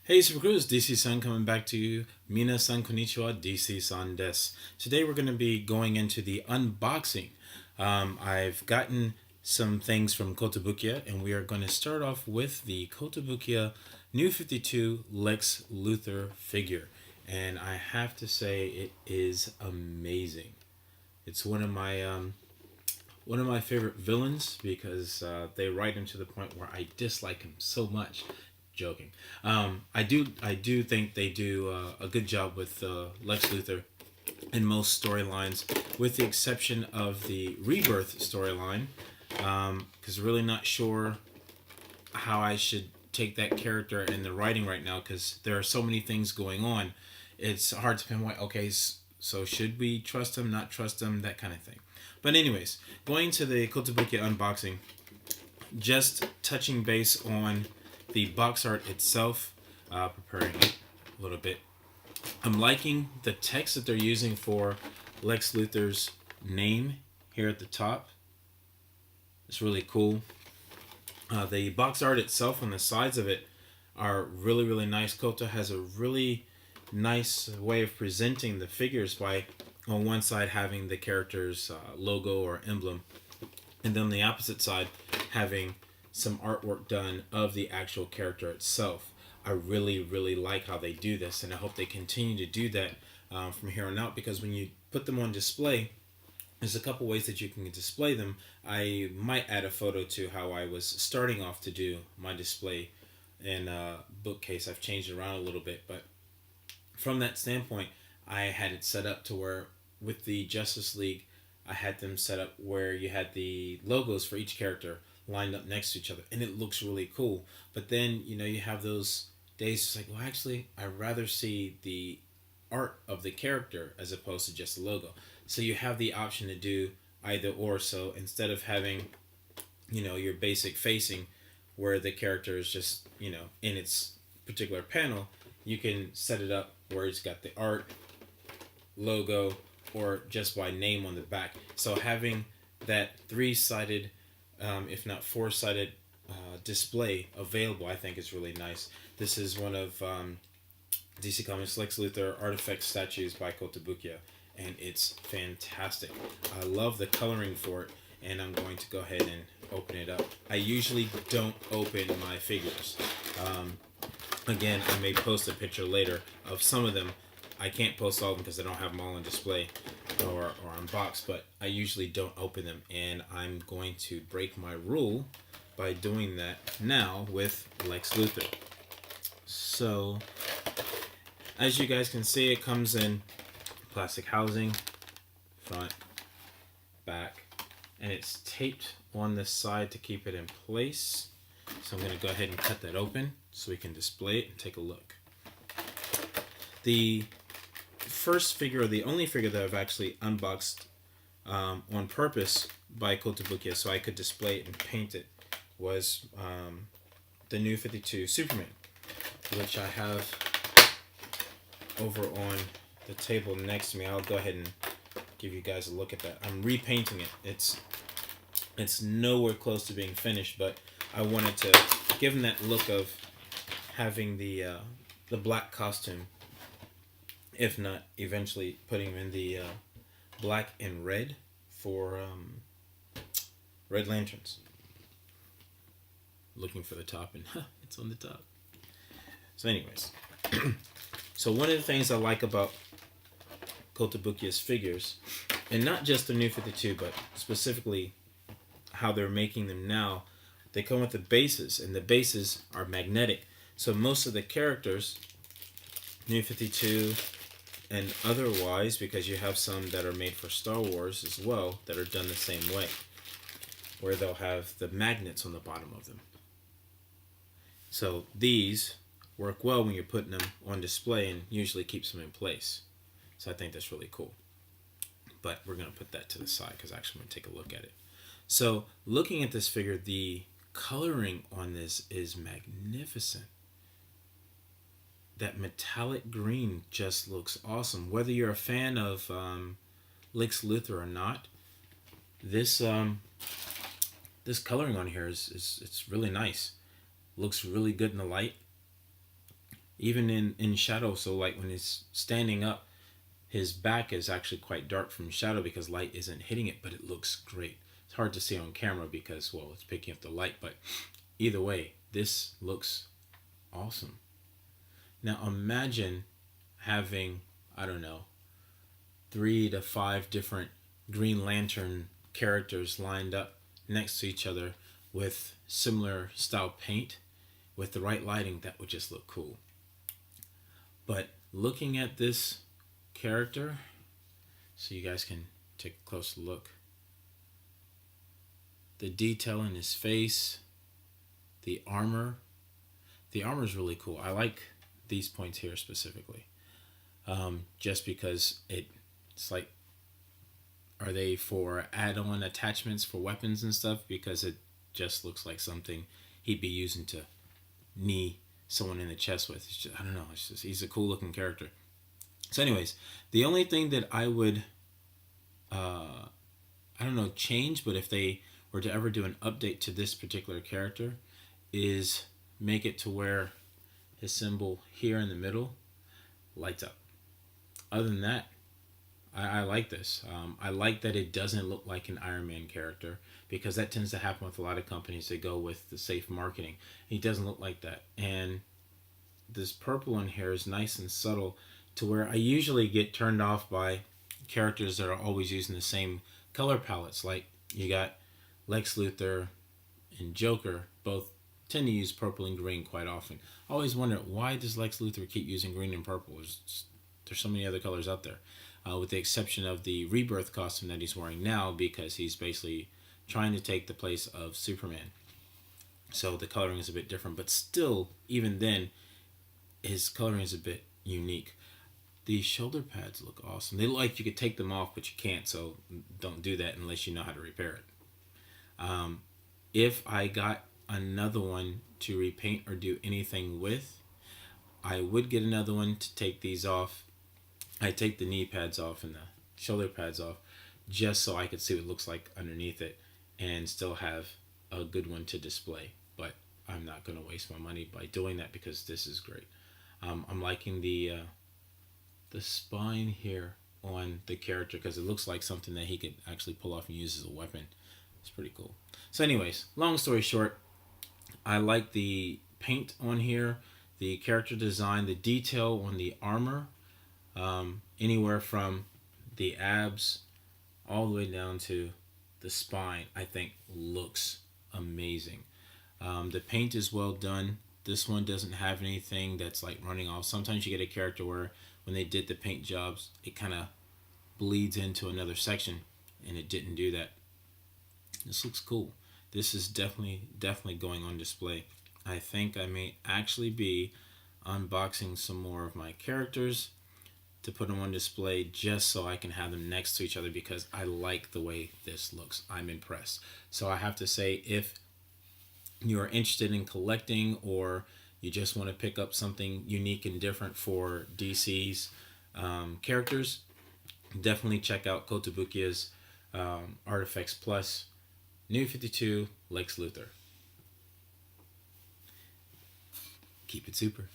Hey Super Cruz, DC-san coming back to you. Mina-san konnichiwa, DC-san des. Today we're going to be going into the unboxing. I've gotten some things from Kotobukiya, and we are going to start off with the Kotobukiya New 52 Lex Luthor figure. And I have to say it is amazing. It's one of my favorite villains because they write him to the point where I dislike him so much. Joking. I do think they do a good job with Lex Luthor in most storylines, with the exception of the Rebirth storyline. Because really not sure how I should take that character and the writing right now because there are so many things going on. It's hard to pinpoint. Okay, so should we trust him? Not trust him? That kind of thing. But anyways, going to the Kotobuki unboxing, just touching base on the box art itself, preparing it a little bit. I'm liking the text that they're using for Lex Luthor's name here at the top. It's really cool. The box art itself on the sides of it are really, really nice. Koto has a really nice way of presenting the figures by, on one side, having the character's logo or emblem, and then the opposite side having some artwork done of the actual character itself. I really, really like how they do this, and I hope they continue to do that from here on out, because when you put them on display, there's a couple ways that you can display them. I might add a photo to how I was starting off to do my display in a bookcase. I've changed it around a little bit, but from that standpoint, I had it set up to where with the Justice League, I had them set up where you had the logos for each character lined up next to each other, and it looks really cool. But then you have those days it's like, well, actually, I'd rather see the art of the character as opposed to just the logo. So you have the option to do either or. So instead of having your basic facing where the character is just in its particular panel, you can set it up where it's got the art, logo, or just by name on the back. So having that three-sided, if not four-sided display available, I think is really nice. This is one of DC Comics Lex Luthor artifact statues by Kotobukiya, and it's fantastic. I love the coloring for it, and I'm going to go ahead and open it up. I usually don't open my figures. Again, I may post a picture later of some of them. I can't post all of them because I don't have them all on display or unboxed, but I usually don't open them, and I'm going to break my rule by doing that now with Lex Luthor. So, as you guys can see, it comes in plastic housing, front, back, and it's taped on this side to keep it in place. So I'm going to go ahead and cut that open so we can display it and take a look. The first figure, or the only figure that I've actually unboxed on purpose by Kotobukiya so I could display it and paint it, was the New 52 Superman, which I have over on the table next to me. I'll go ahead and give you guys a look at that. I'm repainting it. It's nowhere close to being finished, but I wanted to give him that look of having the black costume, if not eventually putting him in the black and red for Red Lanterns. Looking for the top, and it's on the top. So anyways, so one of the things I like about Kotobukiya's figures, and not just the New 52, but specifically how they're making them now, they come with the bases, and the bases are magnetic. So most of the characters, New 52 and otherwise, because you have some that are made for Star Wars as well, that are done the same way, where they'll have the magnets on the bottom of them. So these work well when you're putting them on display and usually keeps them in place. So I think that's really cool. But we're going to put that to the side because I actually want to take a look at it. So looking at this figure, the coloring on this is magnificent. That metallic green just looks awesome. Whether you're a fan of Lex Luthor or not, this this coloring on here is it's really nice. Looks really good in the light. even in shadow. So like when he's standing up, his back is actually quite dark from shadow because light isn't hitting it, but it looks great. It's hard to see on camera because, well, it's picking up the light, but either way, this looks awesome. Now imagine having, I don't know, 3 to 5 different Green Lantern characters lined up next to each other with similar style paint. With the right lighting, that would just look cool. But looking at this character, so you guys can take a closer look, the detail in his face, the armor. The armor is really cool. I like these points here specifically, just because it's like, are they for add-on attachments for weapons and stuff? Because it just looks like something he'd be using to knee someone in the chest with. It's just, I don't know. It's just, he's a cool looking character. So, anyways, the only thing that I would, I don't know, change, but if they were to ever do an update to this particular character, is make it to where his symbol here in the middle lights up. Other than that, I like this. I like that it doesn't look like an Iron Man character because that tends to happen with a lot of companies that go with the safe marketing. He doesn't look like that. And this purple in here is nice and subtle to where I usually get turned off by characters that are always using the same color palettes. Like you got Lex Luthor and Joker both tend to use purple and green quite often. I always wonder, why does Lex Luthor keep using green and purple? There's so many other colors out there. With the exception of the Rebirth costume that he's wearing now, because he's basically trying to take the place of Superman. So the coloring is a bit different, but still, even then, his coloring is a bit unique. The shoulder pads look awesome. They look like you could take them off, but you can't, so don't do that unless you know how to repair it. If I got another one to repaint or do anything with, I would get another one to take these off. I take the knee pads off and the shoulder pads off just so I could see what it looks like underneath it and still have a good one to display. But I'm not going to waste my money by doing that because this is great. I'm liking the spine here on the character because it looks like something that he could actually pull off and use as a weapon. It's pretty cool. So anyways, long story short, I like the paint on here, the character design, the detail on the armor, anywhere from the abs all the way down to the spine, I think looks amazing. The paint is well done. This one doesn't have anything that's like running off. Sometimes you get a character where when they did the paint jobs, it kind of bleeds into another section, and it didn't do that. This looks cool. This is definitely going on display. I think I may actually be unboxing some more of my characters to put them on display just so I can have them next to each other because I like the way this looks. I'm impressed. So I have to say, if you're interested in collecting or you just want to pick up something unique and different for DC's characters, definitely check out Kotobukiya's Artifacts Plus New 52 Lex Luthor. Keep it super.